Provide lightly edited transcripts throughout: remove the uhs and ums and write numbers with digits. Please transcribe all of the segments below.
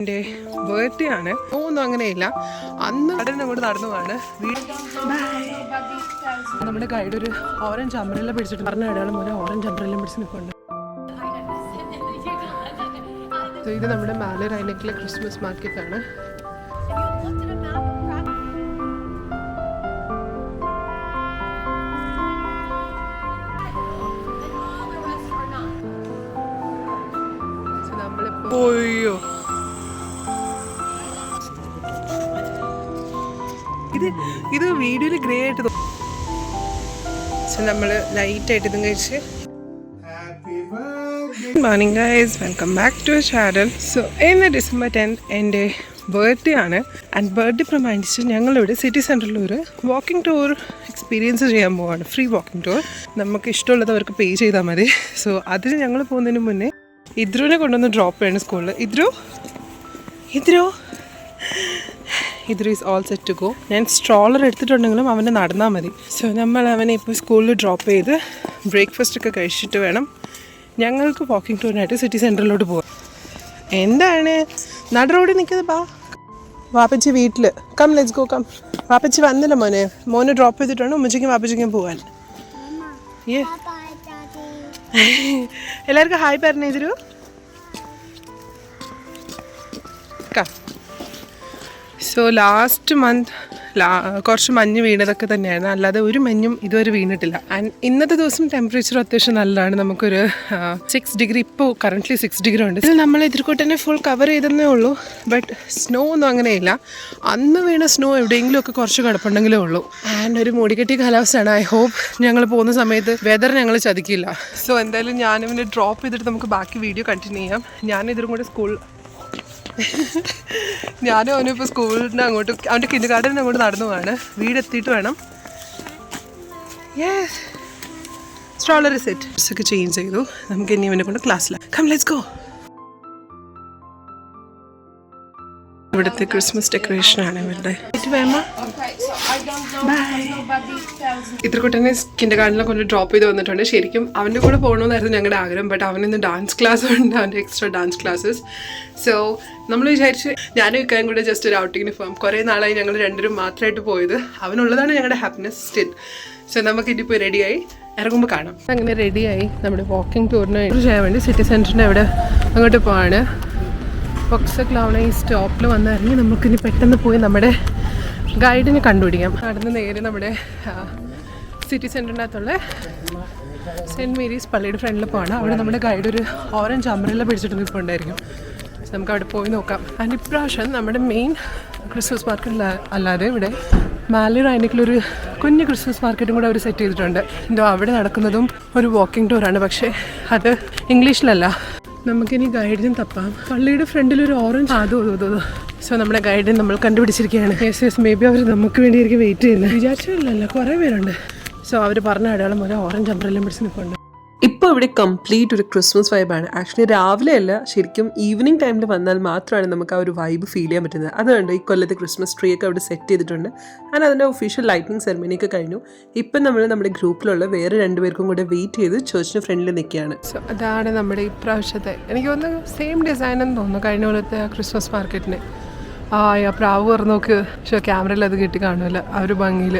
എൻ്റെ ബർത്ത്ഡേ ആണ്. ഒന്നും അങ്ങനെയില്ല. അന്ന് കടലിന് അങ്ങോട്ട് നടന്നു പോവാണ്. നമ്മുടെ ഗൈഡ് ഒരു ഓറഞ്ച് അംബ്രല്ല പിടിച്ചിട്ട് പറഞ്ഞ അടയാളം പോലെ ഓറഞ്ച് അംബ്രല്ല പിടിച്ച് നിൽക്കുന്നുണ്ട്. ഇത് നമ്മുടെ മാലി റൈനക്കിലെ ക്രിസ്മസ് മാർക്കറ്റാണ്. ഓയ്യോ, ഇത് വീഡിയോയിൽ ഗ്രേ ആയിട്ട് തോന്നും. നമ്മൾ ലൈറ്റായിട്ട് ഇതും കഴിച്ച് morning guys, welcome back to channel. So ഇന്ന് ഡിസംബർ 10 എൻ്റെ ബർത്ത്ഡേ ആണ്. ആൻഡ് ബർത്ത്ഡേ പ്രമാണിച്ച് ഞങ്ങളിവിടെ സിറ്റി സെൻറ്ററിൽ ഒരു വാക്കിംഗ് ടൂർ എക്സ്പീരിയൻസ് ചെയ്യാൻ പോവാണ്. Free walking tour. നമുക്ക് ഇഷ്ടമുള്ളത് അവർക്ക് പേ ചെയ്താൽ മതി. സോ അതിന് ഞങ്ങൾ പോകുന്നതിന് മുന്നേ ഇദ്രുവിനെ കൊണ്ടുവന്ന് ഡ്രോപ്പ് ചെയ്യണം സ്കൂളിൽ. Idru is all set to go. ഞാൻ സ്ട്രോളർ എടുത്തിട്ടുണ്ടെങ്കിലും അവന് നടന്നാൽ മതി. സോ നമ്മൾ അവനെ ഇപ്പോൾ സ്കൂളിൽ ഡ്രോപ്പ് ചെയ്ത് ബ്രേക്ക്ഫാസ്റ്റ് ഒക്കെ കഴിച്ചിട്ട് വേണം ഞങ്ങൾക്ക് വാക്കിംഗ് ടൂറിനായിട്ട് സിറ്റി സെൻറ്ററിലോട്ട് പോകാം. എന്താണ് നട റോഡിൽ നിൽക്കുന്നത്? വാപ്പച്ചി വീട്ടിൽ. Come let's go come. വാപ്പച്ചി വന്നില്ല മോനെ ഡ്രോപ്പ് ചെയ്തിട്ടാണ് ഉമ്മച്ചിക്കും വാപ്പച്ചിക്കും പോകാൻ. എല്ലാവർക്കും ഹായ് പറഞ്ഞു ഇതൊരു കം. സോ ലാസ്റ്റ് മന്ത് കുറച്ച് മഞ്ഞ് വീണതൊക്കെ തന്നെയായിരുന്നു, അല്ലാതെ ഒരു മഞ്ഞും ഇതുവരെ വീണിട്ടില്ല. ആൻഡ് ഇന്നത്തെ ദിവസം ടെമ്പറേച്ചർ അത്യാവശ്യം നല്ലതാണ്. നമുക്കൊരു 6 ഡിഗ്രി, ഇപ്പോൾ കറൻ്റ്ലി 6 ഡിഗ്രി ഉണ്ട്. ഇതിൽ നമ്മൾ എതിർക്കോട്ടെ ഫുൾ കവർ ചെയ്തതേ ഉള്ളൂ. ബട്ട് സ്നോ ഒന്നും അങ്ങനെയില്ല. അന്ന് വീണ സ്നോ എവിടെയെങ്കിലുമൊക്കെ കുറച്ച് കിടപ്പുണ്ടെങ്കിലേ ഉള്ളൂ. ആൻഡ് ഒരു മൂടിക്കെട്ടിയ കാലാവസ്ഥയാണ്. ഐ ഹോപ്പ് ഞങ്ങൾ പോകുന്ന സമയത്ത് വെതർ ഞങ്ങൾ ചതിക്കില്ല. സോ എന്തായാലും ഞാനിവനെ ഡ്രോപ്പ് ചെയ്തിട്ട് നമുക്ക് ബാക്കി വീഡിയോ കണ്ടിന്യൂ ചെയ്യാം. ഞാനിതിലും കൂടെ ഞാനും അവനും ഇപ്പോൾ സ്കൂളിന് അങ്ങോട്ട്, അവൻ്റെ കിൻഡർഗാർട്ടനിന് അങ്ങോട്ട് നടന്നു പോവാണ്. വീടെത്തിയിട്ട് വേണം. യെസ്, സ്ട്രോളർ സെറ്റ് ഒക്കെ ചേഞ്ച് ചെയ്തു. നമുക്ക് ഇനി ഇവനെ കൊണ്ട് ക്ലാസ്സിലാണ്. Come let's go. ഇവിടുത്തെ ക്രിസ്മസ് ഡെക്കറേഷനാണ് ഇവരുടെ. ഇത്രക്കൂട്ടനെ കിൻഡർഗാർട്ടനിലെ കൊണ്ട് ഡ്രോപ്പ് ചെയ്ത് വന്നിട്ടുണ്ട്. ശരിക്കും അവൻ്റെ കൂടെ പോകണമെന്നായിരുന്നു ഞങ്ങളുടെ ആഗ്രഹം. ബട്ട് അവനിന്ന് ഡാൻസ് ക്ലാസ് ഉണ്ട്, അവൻ്റെ എക്സ്ട്രാ ഡാൻസ് ക്ലാസ്സസ്. സോ നമ്മൾ വിചാരിച്ച് ഞാനും ഇക്കായും കൂടെ ജസ്റ്റ് ഒരു ഔട്ടിങ്ങിന് പോകാം. കുറേ നാളായി ഞങ്ങൾ രണ്ടുപേരും മാത്രമായിട്ട് പോയത്. അവനുള്ളതാണ് ഞങ്ങളുടെ ഹാപ്പിനെസ് സ്റ്റിൽ. സോ നമുക്ക് ഇനിയിപ്പോൾ റെഡിയായി ഇറങ്ങുമ്പോൾ കാണാം. അങ്ങനെ റെഡിയായി നമ്മുടെ വാക്കിംഗ് ടൂറിന് ചെയ്യാൻ വേണ്ടി സിറ്റി സെൻറ്ററിൻ്റെ അവിടെ അങ്ങോട്ട് പോവാണ്. പൊക്സക്ലൗണ ഈ സ്റ്റോപ്പിൽ വന്നിറങ്ങി നമുക്കിനി പെട്ടെന്ന് പോയി നമ്മുടെ ഗൈഡിനെ കണ്ടുപിടിക്കാം. നടന്ന് നേരെ നമ്മുടെ സിറ്റി സെൻറ്ററിൻ്റെ അകത്തുള്ള സെൻറ്റ് മേരീസ് പള്ളിയുടെ ഫ്രണ്ടിൽ പോകണം. അവിടെ നമ്മുടെ ഗൈഡ് ഒരു ഓറഞ്ച് അംബ്രല്ല പിടിച്ചിട്ട് നിൽപ്പുണ്ടായിരിക്കും. നമുക്ക് അവിടെ പോയി നോക്കാം. ആൻഡ് ഇപ്രാവശ്യം നമ്മുടെ മെയിൻ ക്രിസ്മസ് മാർക്കറ്റിൽ അല്ലാതെ ഇവിടെ മാലി റൈനക്കിലൊരു കുഞ്ഞ് ക്രിസ്മസ് മാർക്കറ്റും കൂടെ അവർ സെറ്റ് ചെയ്തിട്ടുണ്ട്. എന്തോ അവിടെ നടക്കുന്നതും ഒരു വാക്കിംഗ് ടൂറാണ്, പക്ഷേ അത് ഇംഗ്ലീഷിലല്ല. നമുക്കിനി ഗൈഡിനും തപ്പാം. പള്ളിയുടെ ഫ്രണ്ടിലൊരു ഓറഞ്ച് അതോ. സോ നമ്മുടെ ഗൈഡിനെ നമ്മൾ കണ്ടുപിടിച്ചിരിക്കുകയാണ്. യെസ്, മേ ബി അവർ നമുക്ക് വേണ്ടിയായിരിക്കും വെയിറ്റ് ചെയ്യുന്നത്. വിചാരിച്ചില്ലല്ലോ, കുറേ പേരുണ്ട്. സോ അവർ പറഞ്ഞ അടയാളം പോലെ ഓറഞ്ച് അംബ്രല്ല പിടിച്ച് നിൽപ്പുണ്ട്. ഇപ്പോൾ ഇവിടെ കംപ്ലീറ്റ് ഒരു ക്രിസ്മസ് വൈബാണ്. ആക്ച്വലി രാവിലെ അല്ല, ശരിക്കും ഈവനിങ് ടൈമിൽ വന്നാൽ മാത്രമാണ് നമുക്ക് ആ ഒരു വൈബ് ഫീൽ ചെയ്യാൻ പറ്റുന്നത്. അതുകൊണ്ട് ഈ കൊല്ലത്തെ ക്രിസ്മസ് ട്രീ ഒക്കെ അവിടെ സെറ്റ് ചെയ്തിട്ടുണ്ട്. ആൻഡ് അതിൻ്റെ ഒഫീഷ്യൽ ലൈറ്റിംഗ് സെറമണി ഒക്കെ കഴിഞ്ഞു. ഇപ്പം നമ്മൾ നമ്മുടെ ഗ്രൂപ്പിലുള്ള വേറെ 2 പേർക്കും കൂടെ വെയിറ്റ് ചെയ്ത് ചർച്ചിന് ഫ്രണ്ടിൽ നിൽക്കുകയാണ്. സോ അതാണ് നമ്മുടെ ഇപ്രാവശ്യത്തെ, എനിക്ക് തോന്നുന്നു സെയിം ഡിസൈൻ എന്ന് തോന്നുന്നു കഴിഞ്ഞ പോലത്തെ ക്രിസ്മസ് മാർക്കറ്റിന്. ആ പ്രാവ് തുറന്ന് നോക്ക്. പക്ഷേ ക്യാമറയിൽ അത് കിട്ടി കാണുമല്ലോ ആ ഒരു ഭംഗിയിൽ.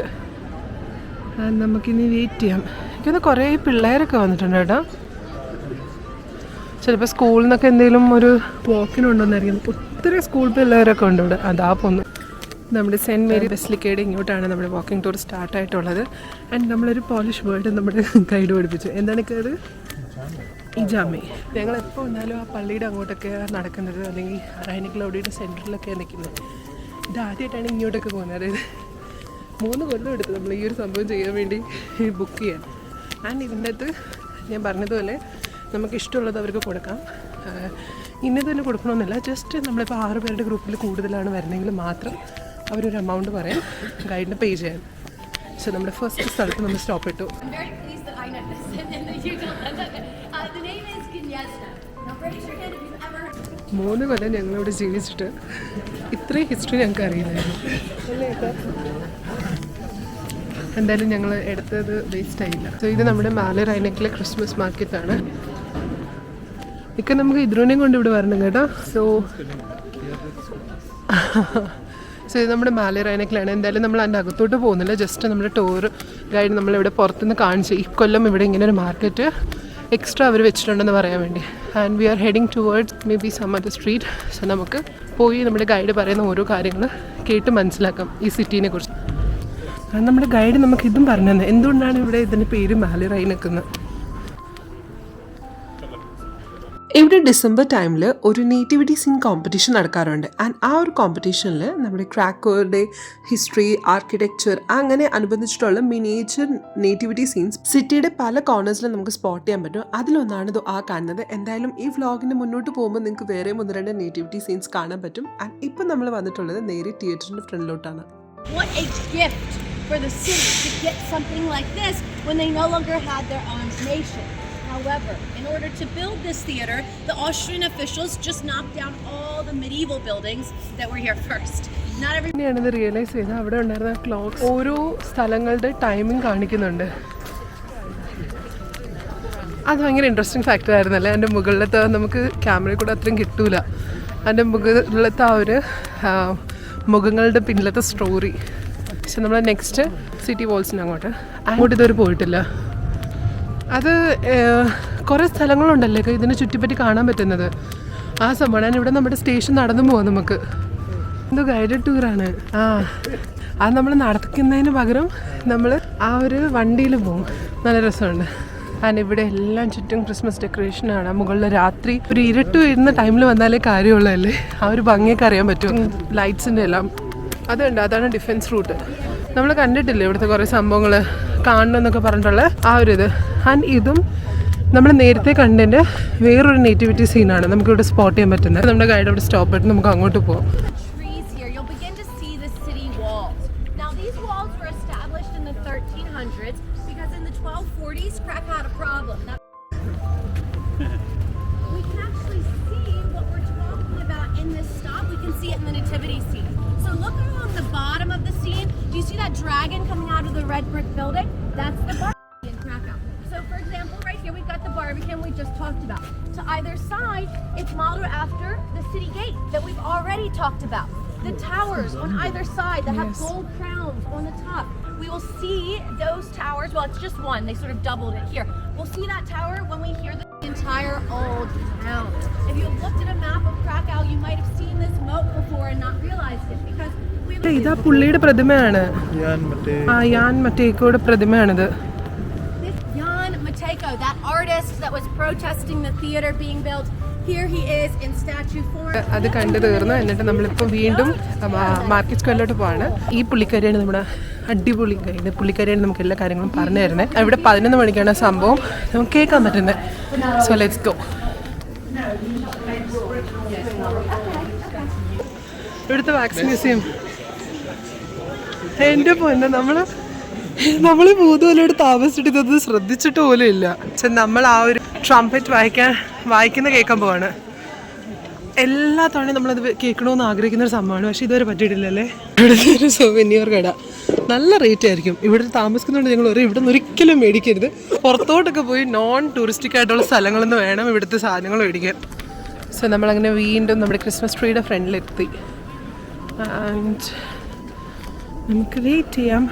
നമുക്കിനി വെയിറ്റ് ചെയ്യാം. എനിക്കൊന്ന് കുറേ പിള്ളേരൊക്കെ വന്നിട്ടുണ്ട് കേട്ടോ. ചിലപ്പോൾ സ്കൂളിൽ നിന്നൊക്കെ എന്തെങ്കിലും ഒരു വാക്കിനുണ്ടോന്നായിരിക്കും. ഒത്തിരി സ്കൂൾ പിള്ളേരൊക്കെ ഉണ്ട് ഇവിടെ. അതാ പോന്നു. നമ്മുടെ സെൻറ്റ് മേരി ബെസിലിക്കയുടെ ഇങ്ങോട്ടാണ് നമ്മുടെ വാക്കിംഗ് ടൂർ സ്റ്റാർട്ടായിട്ടുള്ളത്. ആൻഡ് നമ്മളൊരു പോളിഷ് വേർഡ് നമ്മുടെ ഗൈഡ് പഠിപ്പിച്ചു. എന്താണൊക്കെ അത്? ഇജാമേ. ഞങ്ങൾ എപ്പോൾ വന്നാലും ആ പള്ളിയുടെ അങ്ങോട്ടൊക്കെ നടക്കുന്നത്, അല്ലെങ്കിൽ റൈനക്കിലൗഡിയുടെ സെൻറ്ററിലൊക്കെ നിൽക്കുന്നത്. ഇതാദ്യമായിട്ടാണ് ഇങ്ങോട്ടൊക്കെ പോകുന്നത്. അതായത് 3 കൊല്ലം എടുത്തു നമ്മൾ ഈ ഒരു സംഭവം ചെയ്യാൻ വേണ്ടി ബുക്ക് ചെയ്യാൻ. ആൻഡ് ഇതിൻ്റെ അകത്ത് ഞാൻ പറഞ്ഞതുപോലെ നമുക്ക് ഇഷ്ടമുള്ളത് അവർക്ക് കൊടുക്കാം. ഇന്നത് തന്നെ കൊടുക്കണമെന്നില്ല. ജസ്റ്റ് നമ്മളിപ്പോൾ 6 പേരുടെ ഗ്രൂപ്പിൽ കൂടുതലാണ് വരുന്നതെങ്കിൽ മാത്രം അവരൊരു എമൗണ്ട് പറയാം ഗൈഡിന് പേ ചെയ്യാൻ. സോ നമ്മുടെ ഫസ്റ്റ് സ്ഥലത്ത് നമ്മൾ സ്റ്റോപ്പ് ഇട്ടു. 3 കൊല്ലം ഞങ്ങളിവിടെ ജീവിച്ചിട്ട് ഇത്രയും ഹിസ്റ്ററി ഞങ്ങൾക്ക് അറിയില്ലായിരുന്നു അല്ലേ? എന്തായാലും ഞങ്ങൾ എടുത്തത് വേസ്റ്റ് ആയില്ല. സോ ഇത് നമ്മുടെ മാലി റൈനക്കിലെ ക്രിസ്മസ് മാർക്കറ്റാണ്. ഇപ്പം നമുക്ക് ഇദ്രുവിനെയും കൊണ്ട് ഇവിടെ വരണം കേട്ടോ. സോ സോ ഇത് നമ്മുടെ മാലി റൈനക്കിലാണ്. എന്തായാലും നമ്മൾ അതിൻ്റെ അകത്തോട്ട് പോകുന്നില്ല, ജസ്റ്റ് നമ്മുടെ ടൂർ ഗൈഡ് നമ്മളിവിടെ പുറത്തുനിന്ന് കാണിച്ച് ഈ കൊല്ലം ഇവിടെ ഇങ്ങനെ ഒരു മാർക്കറ്റ് എക്സ്ട്രാ അവർ വെച്ചിട്ടുണ്ടെന്ന് പറയാൻ വേണ്ടി. And we are heading towards maybe some other street. So നമുക്ക് പോയി നമ്മുടെ ഗൈഡ് പറയുന്ന ഓരോ കാര്യങ്ങൾ കേട്ട് മനസ്സിലാക്കാം ഈ സിറ്റീനെ കുറിച്ച്. നമ്മുടെ ഗൈഡ് നമുക്ക് ഇതും പറഞ്ഞു തന്നെ എന്തുകൊണ്ടാണ് ഇവിടെ ഇതിൻ്റെ പേര് മാലി റൈനക്ക് എന്ന്. ഇവിടെ ഡിസംബർ ടൈമിൽ ഒരു നേറ്റിവിറ്റി സീൻ കോമ്പറ്റീഷൻ നടക്കാറുണ്ട്. ആൻഡ് ആ ഒരു കോമ്പറ്റീഷനിൽ നമ്മുടെ ക്രാക്കോയുടെ ഹിസ്റ്ററി, ആർക്കിടെക്ചർ അങ്ങനെ അനുബന്ധിച്ചിട്ടുള്ള മിനിയേച്ചർ നേറ്റിവിറ്റി സീൻസ് സിറ്റിയുടെ പല കോർണേഴ്സിലും നമുക്ക് സ്പോട്ട് ചെയ്യാൻ പറ്റും. അതിലൊന്നാണ് ആ കാണുന്നത്. എന്തായാലും ഈ വ്ളോഗിൻ്റെ മുന്നോട്ട് പോകുമ്പോൾ നിങ്ങൾക്ക് വേറെ 1-2 നേറ്റിവിറ്റി സീൻസ് കാണാൻ പറ്റും. ആൻഡ് ഇപ്പം നമ്മൾ വന്നിട്ടുള്ളത് നേരെ തിയേറ്ററിൻ്റെ ഫ്രണ്ടിലോട്ടാണ്. What a gift for the city to get something like this when they no longer had their armed nation. However, in order to build this theater, the Austrian officials just knocked down all the medieval buildings that were here first. Not every ഞാനത് realise ചെയ്ത് അവിടെ ഉണ്ടായിരുന്ന clocks ഓരോ സ്ഥലങ്ങളുടെ timing കാണിക്കുന്നുണ്ട്. അത് ഭയങ്കര interesting factor ആയിരുന്നല്ലേ. എൻ്റെ മുകളിലത്തെ നമുക്ക് ക്യാമറയിൽ കൂടെ അത്രയും കിട്ടൂല. എൻ്റെ മുകളിലത്തെ ആ ഒരു മുഖങ്ങളുടെ പിന്നിലത്തെ സ്റ്റോറി. പക്ഷെ നമ്മൾ നെക്സ്റ്റ് സിറ്റി വാൾസിന് അങ്ങോട്ട് ഇതുവരെ പോയിട്ടില്ല. അത് കുറേ സ്ഥലങ്ങളുണ്ടല്ലേ ഇതിനെ ചുറ്റിപ്പറ്റി കാണാൻ പറ്റുന്നത്. ആ സംഭവമാണ് ഇവിടെ നമ്മുടെ സ്റ്റേഷൻ നടന്നു പോവാം. നമുക്ക് എന്തോ ഗൈഡഡ് ടൂറാണ്. അത് നമ്മൾ നടക്കുന്നതിന് പകരം നമ്മൾ ആ ഒരു വണ്ടിയിൽ പോകും. നല്ല രസമുണ്ട്. ആൻഡ് ഇവിടെ എല്ലാം ചുറ്റും ക്രിസ്മസ് ഡെക്കറേഷനാണ്. മുകളിൽ രാത്രി ഒരു ഇരുട്ട് വരുന്ന ടൈമിൽ വന്നാലേ കാര്യമുള്ളതല്ലേ. ആ ഒരു ഭംഗിയൊക്കെ അറിയാൻ പറ്റും. ലൈറ്റ്സിൻ്റെ എല്ലാം അതുണ്ട്. അതാണ് ഡിഫൻസ് റൂട്ട്. നമ്മൾ കണ്ടിട്ടില്ലേ ഇവിടുത്തെ കുറേ സംഭവങ്ങൾ കാണണമെന്നൊക്കെ പറഞ്ഞിട്ടുള്ള ആ ഒരു ഇത്. ആൻഡ് ഇതും നമ്മൾ നേരത്തെ കണ്ടതിൻ്റെ വേറൊരു നേറ്റിവിറ്റി സീനാണ് നമുക്കിവിടെ സ്പോട്ട് ചെയ്യാൻ പറ്റുന്നത്. നമ്മുടെ ഗൈഡ് അവിടെ സ്റ്റോപ്പ് ചെയ്തിട്ട് നമുക്ക് അങ്ങോട്ട് പോകാം. Do you see that dragon coming out of the red brick building? That's the Barbie in Krakow. So for example, right here we've got the Barbican we just talked about. To either side, it's modeled after the city gate that we've already talked about. The towers on either side that have gold crowns on the top. We will see those towers. Well, it's just one. They sort of doubled it here. We'll see that tower when we hear the entire old town. If you have looked at a map of Krakow, you might have seen this moat before and not realized it because ഇതാ പുള്ളിയുടെ പ്രതിമയാണ്. യാൻ മറ്റേക്കോയുടെ പ്രതിമയാണിത്. Jan Matejko, that artist that was protesting the theater being built, here he is in statue form. അത് കണ്ടു തീർന്നു. എന്നിട്ട് നമ്മളിപ്പോൾ വീണ്ടും market സ്ക്വയറിലോട്ട് പോവാണ്. ഈ പുള്ളിക്കാരിയാണ് നമ്മുടെ അടിപൊളി ഗൈഡ്. പുള്ളിക്കാരിയാണ് നമുക്ക് എല്ലാ കാര്യങ്ങളും പറഞ്ഞു തരുന്നത്. ഇവിടെ 11 മണിക്കാണ് സംഭവം നമുക്ക് കേൾക്കാൻ പറ്റുന്നത്. So let's go. ഇവിടുത്തെ വാക്സ് മ്യൂസിയം എൻ്റെ പൊന്നെ നമ്മൾ ഭൂതോലോട് താമസിച്ചിട്ട് ഇതൊന്നും ശ്രദ്ധിച്ചിട്ട് പോലും ഇല്ല. പക്ഷെ നമ്മൾ ആ ഒരു ട്രംപറ്റ് വായിക്കുന്ന കേൾക്കാൻ പോവാണ്. എല്ലാ തവണയും നമ്മളത് കേൾക്കണമെന്ന് ആഗ്രഹിക്കുന്ന ഒരു സംഭവമാണ്. പക്ഷെ ഇതുവരെ പറ്റിയിട്ടില്ലല്ലേ. ഇവിടുത്തെ ഒരു സൊവനിയർ കട നല്ല റേറ്റ് ആയിരിക്കും. ഇവിടെ താമസിക്കുന്നുണ്ട് ഞങ്ങൾ ഇവിടെ നിന്ന് ഒരിക്കലും മേടിക്കരുത്. പുറത്തോട്ടൊക്കെ പോയി നോൺ ടൂറിസ്റ്റിക് ആയിട്ടുള്ള സ്ഥലങ്ങളിൽ നിന്ന് വേണം ഇവിടുത്തെ സാധനങ്ങൾ മേടിക്കാൻ. സോ നമ്മളങ്ങനെ വീണ്ടും നമ്മുടെ ക്രിസ്മസ് ട്രീയുടെ ഫ്രണ്ടിലെത്തി. ആൻഡ് നമുക്ക് വെയിറ്റ് ചെയ്യാം.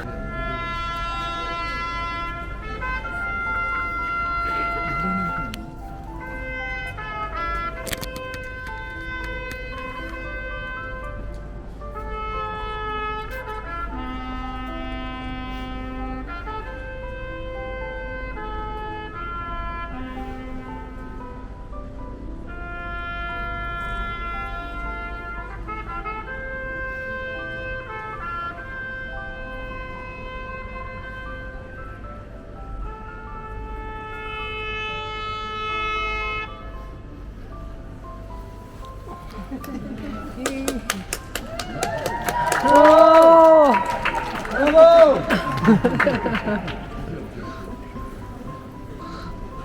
Oh! Hello!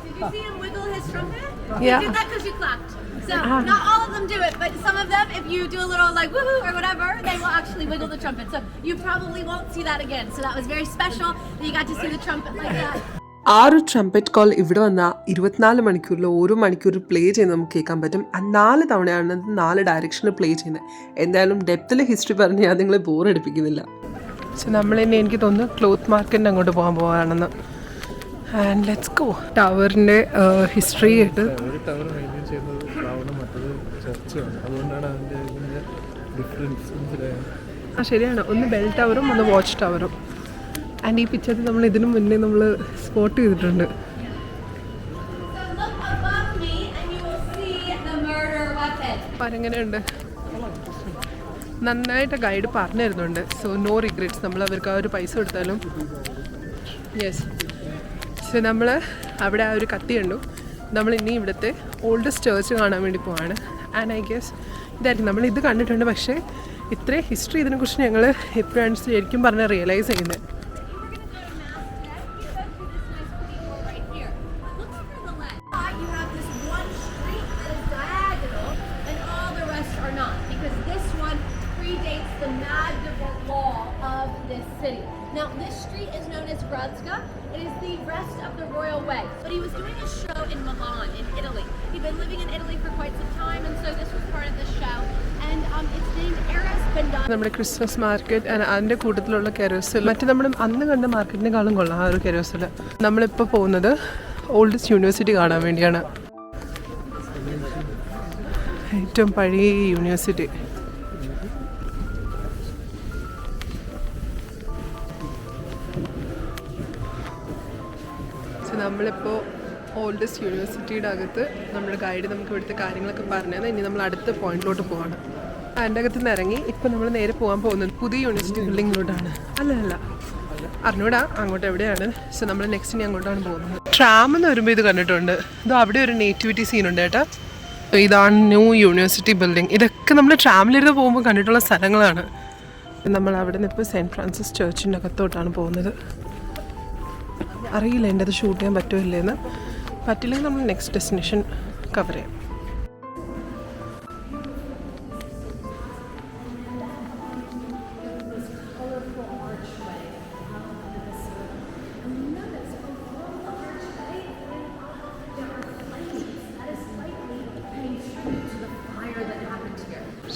Did you see him wiggle his trumpet? Yeah. You did that because you clapped. So not all of them do it, but some of them, if you do a little like woohoo or whatever, they will actually wiggle the trumpet. So you probably won't see that again. So that was very special that you got to see the trumpet like that. ആ ഒരു trumpet call ഇവിടെ വന്നാൽ 24 മണിക്കൂറിൽ ഓരോ മണിക്കൂർ play ചെയ്ത് നമുക്ക് കേൾക്കാൻ പറ്റും. 4 തവണയാണ് 4 ഡയറക്ഷനിൽ പ്ലേ ചെയ്യുന്നത്. എന്തായാലും ഡെപ്തിൽ ഹിസ്റ്ററി പറഞ്ഞ് ഞാൻ നിങ്ങളെ ബോറടിപ്പിക്കുന്നില്ല. സോ നമ്മൾ തന്നെ എനിക്ക് തോന്നുന്നു ക്ലോത്ത് മാർക്കറ്റിന് അങ്ങോട്ട് പോകാൻ പോകാണെന്ന്. And let's go. ടവറിൻ്റെ ഹിസ്റ്ററി ആയിട്ട് ശരിയാണ്, ഒന്ന് ബെൽ ടവറും ഒന്ന് വാച്ച് ടവറും. ആൻഡ് ഈ പിക്ചറിൽ നമ്മൾ ഇതിനു മുന്നേ നമ്മൾ സ്പോട്ട് ചെയ്തിട്ടുണ്ട്. എങ്ങനെയുണ്ട്? നന്നായിട്ട് ഗൈഡ് പറഞ്ഞു തരുന്നുണ്ട്. So no regrets. നമ്മൾ അവർക്ക് ആ ഒരു പൈസ കൊടുത്താലും. യെസ്. സോ നമ്മൾ അവിടെ ആ ഒരു കത്തി കണ്ടു. നമ്മൾ ഇനി ഇവിടുത്തെ ഓൾഡസ്റ്റ് ചേർച്ച് കാണാൻ വേണ്ടി പോവാണ്. ആൻഡ് ഐ ഗെസ് ഇതായിരിക്കും. നമ്മൾ ഇത് കണ്ടിട്ടുണ്ട്, പക്ഷേ ഇത്രയും ഹിസ്റ്ററി ഇതിനെക്കുറിച്ച് ഞങ്ങൾ എപ്പോഴാണ് ശരിക്കും പറഞ്ഞാൽ റിയലൈസ് ചെയ്യുന്നത്. Now, this street is known as Gradska. It is the rest of the royal way. But he was doing a show in Milan, in Italy. He'd been living in Italy for quite some time, and so this was part of the show. And it's named Eras Bendana. നമ്മുടെ Christmas market അതിൻ്റെ കൂട്ടത്തിലുള്ള കെരോസൽ, മറ്റേ നമ്മൾ അന്ന് കണ്ട മാർക്കറ്റിനെക്കാളും കൊള്ളാം ആ ഒരു കെരോസൽ. നമ്മളിപ്പോൾ പോകുന്നത് ഓൾഡസ്റ്റ് യൂണിവേഴ്സിറ്റി കാണാൻ വേണ്ടിയാണ്. ഏറ്റവും പഴയ യൂണിവേഴ്സിറ്റി. നമ്മളിപ്പോൾ ഓൾഡസ്റ്റ് യൂണിവേഴ്സിറ്റിയുടെ അകത്ത് നമ്മുടെ ഗൈഡ് നമുക്ക് ഇവിടുത്തെ കാര്യങ്ങളൊക്കെ പറഞ്ഞത്. ഇനി നമ്മൾ അടുത്ത പോയിന്റിലോട്ട് പോവാണ്. അതിൻ്റെ അകത്ത് നിന്ന് ഇറങ്ങി ഇപ്പം നമ്മൾ നേരെ പോകാൻ പോകുന്നത് പുതിയ യൂണിവേഴ്സിറ്റി ബിൽഡിങ്ങിലോട്ടാണ്. അല്ല അറിഞ്ഞൂടാ അങ്ങോട്ട് എവിടെയാണ്. സോ നമ്മൾ നെക്സ്റ്റ് ഇനി അങ്ങോട്ടാണ് പോകുന്നത്. ട്രാം എന്ന് വരുമ്പോൾ ഇത് കണ്ടിട്ടുണ്ട്. ഇതോ അവിടെ ഒരു നേറ്റിവിറ്റി സീനുണ്ട് കേട്ടോ. ഇതാണ് ന്യൂ യൂണിവേഴ്സിറ്റി ബിൽഡിംഗ്. ഇതൊക്കെ നമ്മൾ ട്രാമിലിരുന്ന് പോകുമ്പോൾ കണ്ടിട്ടുള്ള സ്ഥലങ്ങളാണ്. നമ്മൾ അവിടെ നിന്ന് ഇപ്പോൾ സെൻറ്റ് ഫ്രാൻസിസ് ചർച്ചിൻ്റെ അകത്തോട്ടാണ് പോകുന്നത്. അറിയില്ല എൻ്റെ അത് ഷൂട്ട് ചെയ്യാൻ പറ്റുമില്ലേന്ന്. പറ്റില്ലെങ്കിൽ നമ്മൾ നെക്സ്റ്റ് ഡെസ്റ്റിനേഷൻ കവർ ചെയ്യാം.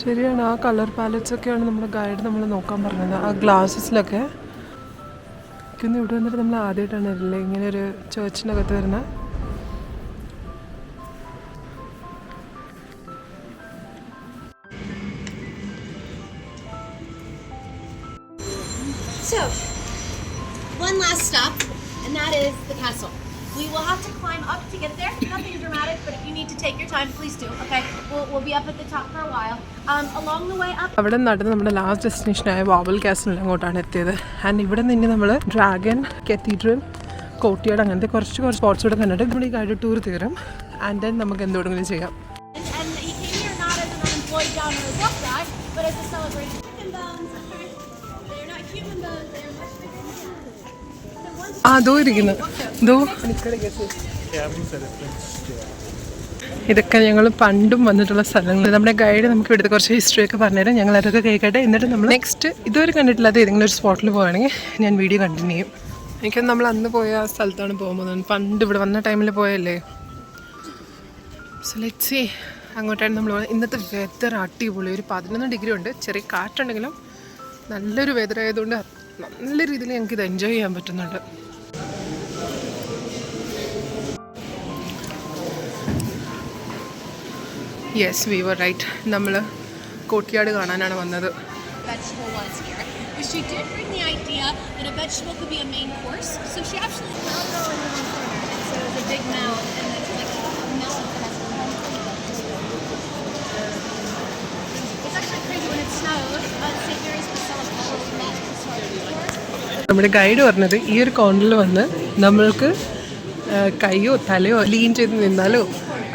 ശരിയാണ്, ആ കളർ പാലറ്റ്സ് ഒക്കെയാണ് നമ്മുടെ ഗൈഡ് നമ്മൾ നോക്കാൻ പറഞ്ഞത്. ആ ഗ്ലാസസിലൊക്കെ ഇവിടെ വന്നിട്ട് നമ്മൾ ആദ്യമായിട്ടാണ് അല്ലേ ഇങ്ങനെ ഒരു ചേർച്ചിനകത്ത് വരുന്നത്. So, one last stop, and that is the castle. We will have to climb up to get there. Nothing dramatic, but if you need to take your time, please do. Okay, we'll be up at the top for a while. Along the way up. അവിടെ നടന്ന് നമ്മുടെ last ഡെസ്റ്റിനേഷനായ വാവൽ castle അങ്ങോട്ടാണ് എത്തിയത്. And ഇവിടെ നിന്ന് നമ്മൾ dragon, cathedral, courtyard അങ്ങനത്തെ കുറച്ച് സ്പോട്ട്സ് കൂടെ കണ്ടിട്ട് നമ്മൾ ഈ ഗൈഡ് ടൂർ തീരും. ആൻഡ് ദെൻ നമുക്ക് എന്തെങ്കിലും ചെയ്യാം. And he came here not as an unemployed down on his rough guy, but as a celebration. Human bones. They're not human bones. They're much bigger than that. അതോ ഇരിക്കുന്നു. ഇതൊക്കെ ഞങ്ങൾ പണ്ടും വന്നിട്ടുള്ള സ്ഥലങ്ങൾ. നമ്മുടെ ഗൈഡ് നമുക്ക് ഇവിടുത്തെ കുറച്ച് ഹിസ്റ്ററി ഒക്കെ പറഞ്ഞുതരാം. ഞങ്ങൾ അതൊക്കെ കേൾക്കട്ടെ. എന്നിട്ട് നമ്മൾ നെക്സ്റ്റ് ഇതുവരെ കണ്ടിട്ടില്ലാത്ത ഏതെങ്കിലും ഒരു സ്പോട്ടിൽ പോവുകയാണെങ്കിൽ ഞാൻ വീഡിയോ കണ്ടിന്യൂ ചെയ്യും. എനിക്ക് നമ്മൾ അന്ന് പോയ ആ സ്ഥലത്താണ് പോകുന്നത്. പണ്ട് ഇവിടെ വന്ന ടൈമിൽ പോയല്ലേ. സോ ലെറ്റ്സ് സീ അങ്ങോട്ടാണ് നമ്മൾ പോകുന്നത്. ഇന്നത്തെ വെതർ അടിപൊളി. ഒരു 11 ഡിഗ്രി ഉണ്ട്. ചെറിയ കാറ്റുണ്ടെങ്കിലും നല്ലൊരു വെതർ ആയതുകൊണ്ട് നല്ല രീതിയിൽ ഞങ്ങൾക്ക് ഇത് എൻജോയ് ചെയ്യാൻ പറ്റുന്നുണ്ട്. Yes, we were right. നമ്മൾ കോർട്ട്യാർഡ് കാണാനാണ് വന്നത്. Vegetable was here, but she did bring the idea that a vegetable could be a main course. So she actually found it in one corner. So there's a big mound, and it's like a melon that has it's actually crazy when it snows. St. Mary's Basilica is not historic. നമ്മുടെ guide പറഞ്ഞത് ഈ ഒരു കോർണറിൽ വന്ന് നമ്മൾക്ക് കൈയോ തലയോ lean ചെയ്ത് നിന്നാലോ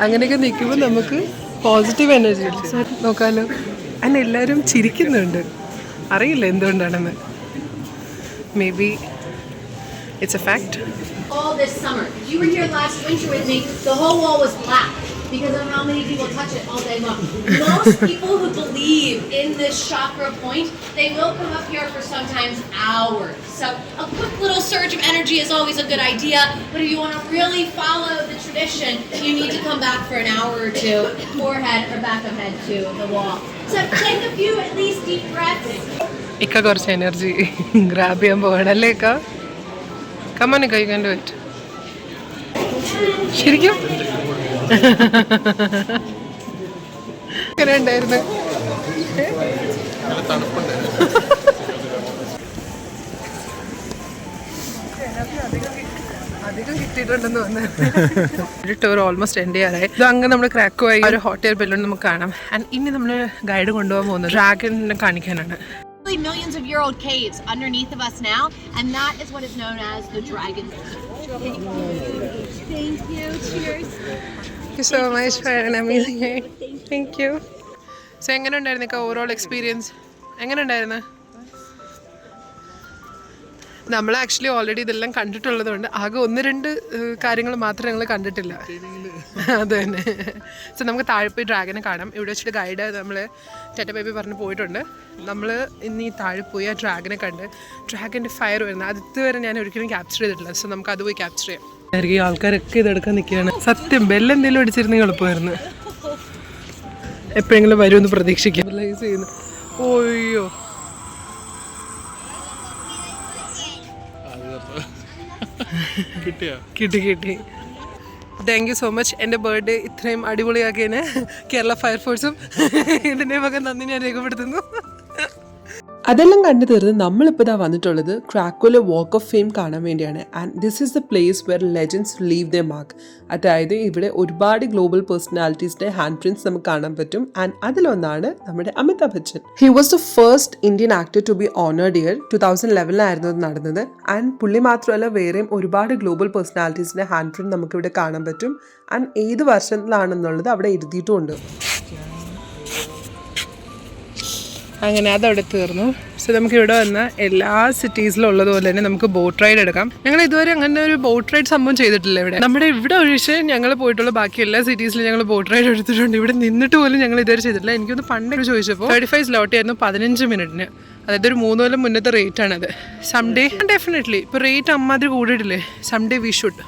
അങ്ങനെയൊക്കെ നിൽക്കുമ്പോൾ നമുക്ക് പോസിറ്റീവ് എനർജി നോക്കാമല്ലോ. അങ്ങനെ എല്ലാവരും ചിരിക്കുന്നുണ്ട്. അറിയില്ല എന്തുകൊണ്ടാണെന്ന്. May be it's A fact. All this summer. You were here last winter with me. The whole wall was black. because of how many people touch it all day long. Most people who believe in this chakra point, they will come up here for sometimes hours. So a quick little surge of energy is always a good idea, but if you want to really follow the tradition, you need to come back for an hour or two, forehead or back of head to the wall. So take a few at least deep breaths. ഇക്ക കുറച്ച് energy grab ചെയ്യാൻ പോകണം അല്ലേ ഇക്ക? കമ്മോൻ ഇക്ക, you can do it. ശരിക്കും എങ്ങനെ ഉണ്ടായിരുന്നു? അധികം കിട്ടിയിട്ടുണ്ടെന്ന് തോന്നുന്നു. ഒരു ടൂർ ഓൾമോസ്റ്റ് എൻഡ് ചെയ്യാറായി. ഇത് അങ്ങ് നമ്മൾ ക്രാക്കുമായി ഒരു ഹോട്ടൽ ബെല്ലൂൺ നമുക്ക് കാണാം. ആൻഡ് ഇനി നമ്മൾ ഗൈഡ് കൊണ്ടുപോകാൻ പോകുന്നത് ഡ്രാഗണിനെ കാണിക്കാനാണ്. Millions of year old caves underneath of us now, and that is what is known as the Dragon Cave. Thank you. Cheers. Thank you so much for an amazing day. Thank you. So എങ്ങനെ ഉണ്ടായിരുന്നു overall experience? എങ്ങനെ ഉണ്ടായിരുന്നു? നമ്മൾ actually already ഇതെല്ലാം കണ്ടിട്ടുള്ളതുകൊണ്ട് ആകെ 1-2 കാര്യങ്ങൾ മാത്രമേ ഞങ്ങൾ കണ്ടിട്ടില്ല. അത് തന്നെ. സോ നമുക്ക് താഴെ പോയി ഡ്രാഗനെ കാണാം. ഇവിടെ വെച്ചിട്ട് ഗൈഡ് നമ്മൾ ടെറ്റ ബേബി പറഞ്ഞ് പോയിട്ടുണ്ട്. നമ്മൾ ഇന്ന് ഈ താഴെ പോയി ആ ഡ്രാഗനെ കണ്ട് ഡ്രാഗൻ്റെ ഫയർ വരുന്നത് അതുവരെ ഞാൻ ഒരിക്കലും ക്യാപ്ചർ ചെയ്തിട്ടില്ല. സോ നമുക്ക് അത് പോയി ക്യാപ്ചർ ചെയ്യാം. ഈ ആൾക്കാരൊക്കെ ഇതെടുക്കാൻ നിൽക്കുകയാണ്. സത്യം ബെല്ലെന്തെങ്കിലും അടിച്ചിരുന്നെങ്കിൽ എളുപ്പമായിരുന്നു. എപ്പോഴെങ്കിലും വരുമെന്ന് പ്രതീക്ഷിക്കാം. റിലൈസ് ചെയ്യുന്നു. ഓയ്യോ, കിട്ടി. Thank you so much. എൻ്റെ ബർത്ത്ഡേ ഇത്രയും അടിപൊളിയാക്കിയതിന് കേരള ഫയർഫോഴ്സും ഇതിൻ്റെ വക നന്ദി ഞാൻ രേഖപ്പെടുത്തുന്നു. അതെല്ലാം കണ്ടു തീർന്ന് നമ്മളിപ്പോൾ ഇതാ വന്നിട്ടുള്ളത് ക്രാക്കോല വാക്ക് ഓഫ് ഫെയിം കാണാൻ വേണ്ടിയാണ്. And this is the place were legends leave the mark. അതായത് ഇവിടെ ഒരുപാട് ഗ്ലോബൽ പേഴ്സണാലിറ്റീസിൻ്റെ ഹാൻഡ് പ്രിൻറ്റ്സ് നമുക്ക് കാണാൻ പറ്റും. ആൻഡ് അതിലൊന്നാണ് നമ്മുടെ Amitabh Bachchan. He was the first Indian actor to be honoured year. 2011 അത് നടന്നത്. ആൻഡ് പുള്ളി മാത്രമല്ല വേറെയും ഒരുപാട് ഗ്ലോബൽ പേഴ്സണാലിറ്റീസിൻ്റെ ഹാൻഡ് പ്രിൻറ്റ് നമുക്കിവിടെ കാണാൻ പറ്റും. ആൻഡ് ഏത് വർഷത്തിലാണെന്നുള്ളത് അവിടെ എഴുതിയിട്ടുമുണ്ട്. അങ്ങനെ അതവിടെ തീർന്നു. സോ നമുക്ക് ഇവിടെ വന്ന എല്ലാ സിറ്റീസിലും ഉള്ളതുപോലെ തന്നെ നമുക്ക് ബോട്ട് റൈഡ് എടുക്കാം. ഞങ്ങൾ ഇതുവരെ അങ്ങനെ ഒരു ബോട്ട് റൈഡ് സംഭവം ചെയ്തിട്ടില്ല ഇവിടെ. നമ്മുടെ ഇവിടെ ഒഴിച്ച് ഞങ്ങൾ പോയിട്ടുള്ള ബാക്കി എല്ലാ സിറ്റീസിലും ഞങ്ങൾ ബോട്ട് റൈഡ് എടുത്തിട്ടുണ്ട്. ഇവിടെ നിന്നിട്ട് പോലും ഞങ്ങൾ ഇതുവരെ ചെയ്തിട്ടില്ല. എനിക്കൊന്ന് പണ്ട് ചോദിച്ചപ്പോൾ 35 സ്ലോട്ട് ആയിരുന്നു 15 മിനിറ്റിന്. അതായത് ഒരു 3 കൊല്ലം മുന്നത്തെ റേറ്റ് ആണത്. സംഡേ ഡെഫിനറ്റ്ലി ഇപ്പോൾ റേറ്റ് അമ്മാതിരി കൂടിയിട്ടില്ലേ. Someday we should.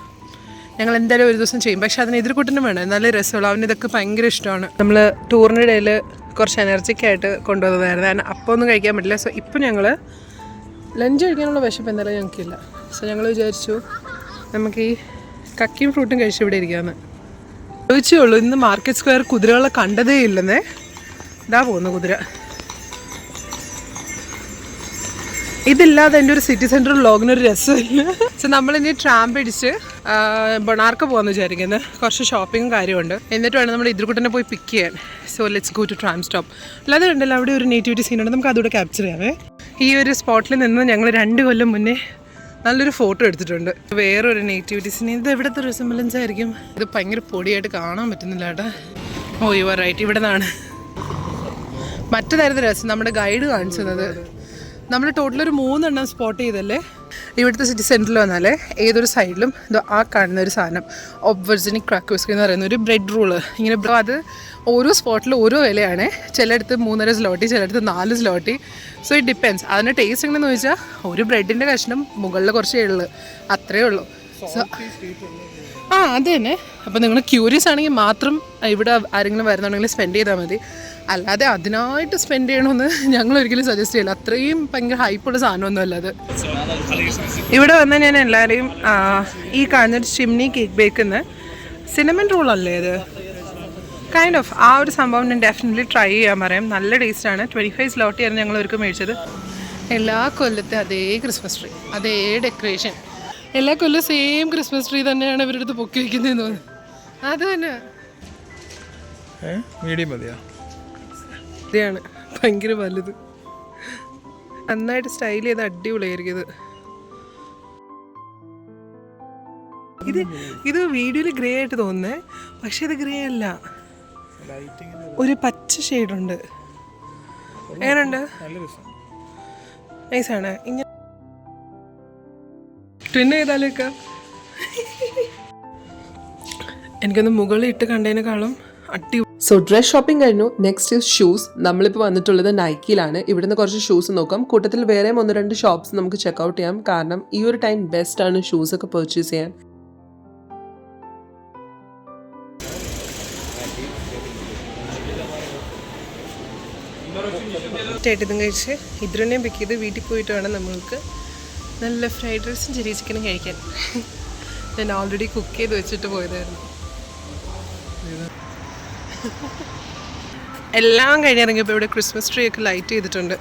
ഞങ്ങൾ എന്തായാലും ഒരു ദിവസം ചെയ്യും. പക്ഷെ അതിന് എതിർക്കൂട്ടിനും വേണം. നല്ല രസമുള്ള അവന് ഇതൊക്കെ ഭയങ്കര ഇഷ്ടമാണ്. നമ്മൾ ടൂറിനിടയിൽ കുറച്ച് എനർജിക്കായിട്ട് കൊണ്ടുവന്നതായിരുന്നു. കാരണം അപ്പോൾ ഒന്നും കഴിക്കാൻ പറ്റില്ല. സോ ഇപ്പം ഞങ്ങൾ ലഞ്ച് കഴിക്കാനുള്ള വിശപ്പ് എന്തായാലും ഞങ്ങൾക്കില്ല. സോ ഞങ്ങൾ വിചാരിച്ചു നമുക്ക് ഈ കക്കിയും ഫ്രൂട്ടും കഴിച്ച് ഇവിടെ ഇരിക്കാമെന്ന്. ചോദിച്ചേ ഉള്ളൂ. ഇന്ന് മാർക്കറ്റ് സ്ക്വയർ കുതിരകളെ കണ്ടതേ ഇല്ലെന്നേ. ഇതാ പോകുന്നു കുതിര. ഇതില്ലാതെ എൻ്റെ ഒരു സിറ്റി സെൻറ്റർ വ്ളോഗിനൊരു രസമില്ല. സോ നമ്മളിനി ട്രാം പിടിച്ച് ബൊണാർക്ക പോകാമെന്ന് വിചാരിക്കുന്നത്. കുറച്ച് ഷോപ്പിങ്ങും കാര്യമുണ്ട്. എന്നിട്ട് വേണം നമ്മൾ ഇതിർക്കുട്ടനെ പോയി പിക്ക് ചെയ്യാൻ. So let's go to tram stop. അല്ലാതെ ഉണ്ടല്ലോ അവിടെ ഒരു നേറ്റിവിറ്റി സീനുണ്ട്. നമുക്ക് അതുകൂടെ ക്യാപ്ചർ ചെയ്യാമേ. ഈ ഒരു സ്പോട്ടിൽ നിന്ന് ഞങ്ങൾ 2 കൊല്ലം മുന്നേ നല്ലൊരു ഫോട്ടോ എടുത്തിട്ടുണ്ട്. വേറൊരു നേറ്റിവിറ്റി സീൻ. ഇത് എവിടുത്തെ റിസംബലൻസ് ആയിരിക്കും? ഇത് ഭയങ്കര പൊടിയായിട്ട് കാണാൻ പറ്റുന്നില്ല കേട്ടോ. ഓ യു ആർ റൈറ്റ്. ഇവിടെ നിന്നാണ്. മറ്റേതായിരുന്നു രസം നമ്മുടെ ഗൈഡ് കാണിച്ചത്. നമ്മൾ ടോട്ടൽ ഒരു 3 എണ്ണം സ്പോട്ട് ചെയ്തല്ലേ. ഇവിടുത്തെ സിറ്റി സെൻറ്ററിൽ വന്നാലേ ഏതൊരു സൈഡിലും ഇത് ആ കാണുന്ന ഒരു സാധനം ഒബ്വർജിനിക് ക്രാക്കോസ്കി എന്ന് പറയുന്ന ഒരു ബ്രെഡ് റൂള്. ഇങ്ങനെ അത് ഓരോ സ്പോട്ടിലും ഓരോ വിലയാണ്. ചിലയിടത്ത് 3.5 സ്ലോട്ടി, ചിലയിടത്ത് 4 സ്ലോട്ടി. So it depends. അതിൻ്റെ ടേസ്റ്റ് എങ്ങനെയെന്ന് ചോദിച്ചാൽ ഒരു ബ്രെഡിൻ്റെ കഷ്ണം മുകളിൽ കുറച്ചേ ഉള്ളൂ, അത്രയേ ഉള്ളൂ. സോ അത് തന്നെ. അപ്പോൾ നിങ്ങൾ ക്യൂരിയസ് ആണെങ്കിൽ മാത്രം ഇവിടെ ആരെങ്കിലും വരുന്നുണ്ടെങ്കിൽ സ്പെൻഡ് ചെയ്താൽ മതി. അല്ലാതെ അതിനായിട്ട് സ്പെൻഡ് ചെയ്യണമെന്ന് ഞങ്ങൾ ഒരിക്കലും സജസ്റ്റ് ചെയ്യില്ല. അത്രയും ഭയങ്കര ഹൈപ്പുള്ള സാധനമൊന്നും അല്ലത്. ഇവിടെ വന്നാൽ ഞാൻ എല്ലാവരെയും ഈ കാണുന്നൊരു ചിമ്നി കേക്ക് ബേക്കുന്ന സിനമൺ റോളല്ലേ ഇത്, കൈൻഡ് ഓഫ് ആ ഒരു സംഭവം ഞാൻ ഡെഫിനറ്റ്ലി ട്രൈ ചെയ്യാൻ പറയാം. നല്ല ടേസ്റ്റാണ്. 25 സ്ലോട്ടിയായിരുന്നു ഞങ്ങൾ അവർക്ക് മേടിച്ചത്. എല്ലാ കൊല്ലത്തെ അതേ ക്രിസ്മസ് ട്രീ, അതേ ഡെക്കറേഷൻ. എല്ലാ കൊല്ലം സെയിം ക്രിസ്മസ് ട്രീ തന്നെയാണ് ഇവരുടെ അടുത്ത് പൊക്കി വയ്ക്കുന്നതെന്ന് തോന്നുന്നു. അത് തന്നെ മീഡിയം മതിയാ. ഇതാണ് ഭയങ്കര വലുത്. നന്നായിട്ട് സ്റ്റൈൽ ചെയ്ത് അടിപൊളിയായിരിക്കും ഇത്. ഇത് വീഡിയോയിൽ ഗ്രേ ആയിട്ട് തോന്നുന്നേ, പക്ഷെ ഇത് ഗ്രേ അല്ല, ഒരു പച്ച ഷെയ്ഡുണ്ട്. എങ്ങനെയുണ്ട്? നൈസാണ്. ഇങ്ങനെ ട്വിൻ ചെയ്താലൊക്കെ എനിക്കൊന്ന് മുകളിൽ ഇട്ട് കണ്ടതിനേക്കാളും സോ ഡ്രസ് ഷോപ്പിംഗ് കഴിഞ്ഞു. Next is shoes. നമ്മളിപ്പോൾ വന്നിട്ടുള്ളത് നൈക്കിയിലാണ്. ഇവിടുന്ന് കുറച്ച് ഷൂസ് നോക്കാം. കൂട്ടത്തിൽ വേറെ 1-2 ഷോപ്സ് നമുക്ക് ചെക്കൗട്ട് ചെയ്യാം. കാരണം ഈ ഒരു ടൈം ബെസ്റ്റ് ആണ് ഷൂസൊക്കെ പർച്ചേസ് ചെയ്യാൻ. ഇതും കഴിച്ച് ഇതിനെയും പിക്ക് ചെയ്ത് വീട്ടിൽ പോയിട്ട് വേണം നമ്മൾക്ക് നല്ല ഫ്രൈഡ് റൈസും ചില്ലി ചിക്കനും കഴിക്കാൻ. ഞാൻ ഓൾറെഡി കുക്ക് ചെയ്ത് വെച്ചിട്ട് പോയതായിരുന്നു. എല്ലാം കഴിഞ്ഞിറങ്ങിയപ്പോൾ ഇവിടെ ക്രിസ്മസ് ട്രീ ഒക്കെ ലൈറ്റ് ചെയ്തിട്ടുണ്ട്.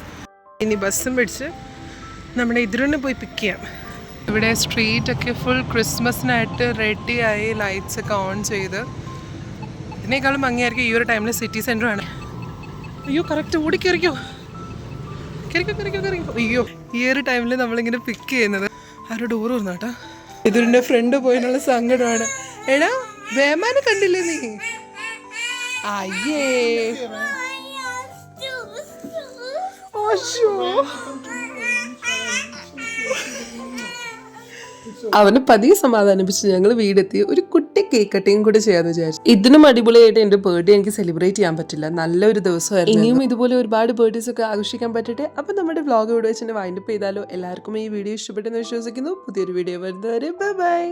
ഇനി ബസ്സും പിടിച്ച് നമ്മുടെ ഇതിനെ പോയി പിക്ക് ചെയ്യാം. ഇവിടെ സ്ട്രീറ്റൊക്കെ ഫുൾ ക്രിസ്മസിനായിട്ട് റെഡിയായി ലൈറ്റ്സ് ഒക്കെ ഓൺ ചെയ്ത്. ഇതിനേക്കാളും ഭംഗിയായിരിക്കും ഈ ഒരു ടൈമിൽ സിറ്റി സെൻറ്റർ ആണ്. അയ്യോ കറക്റ്റ് ഓടിക്കറിക്കോ അയ്യോ ഈ ഒരു ടൈമിൽ നമ്മളിങ്ങനെ പിക്ക് ചെയ്യുന്നത്. ആരോ ഡോർ തുറന്നാട്ടാ. ഇതിൻ്റെ ഫ്രണ്ട് പോയിന്നുള്ള സങ്കടമാണ്. എടാ വേമാനെ കണ്ടില്ലേ നീ? അയ്യേ അവന് പതിയെ സമാധാനിപ്പിച്ച് ഞങ്ങൾ വീടെത്തി ഒരു കുട്ടി കേക്ക് കട്ടിങ് കൂടെ ചെയ്യാന്ന് വിചാരിച്ചു. ഇതിനും അടിപൊളിയായിട്ട് എൻ്റെ ബർത്ത്ഡേ എനിക്ക് സെലിബ്രേറ്റ് ചെയ്യാൻ പറ്റില്ല. നല്ലൊരു ദിവസമായിരുന്നു. ഇനിയും ഇതുപോലെ ഒരുപാട് ബർത്ത്ഡേസ് ഒക്കെ ആഘോഷിക്കാൻ പറ്റട്ടെ. അപ്പം നമ്മുടെ വ്ളോഗ് ഇവിടെ വെച്ച് വൈൻഡപ്പ് ചെയ്താലോ. എല്ലാവർക്കും ഈ വീഡിയോ ഇഷ്ടപ്പെട്ടെന്ന് വിശ്വസിക്കുന്നു. പുതിയൊരു വീഡിയോ വരുന്നവരെ ബൈ ബൈ.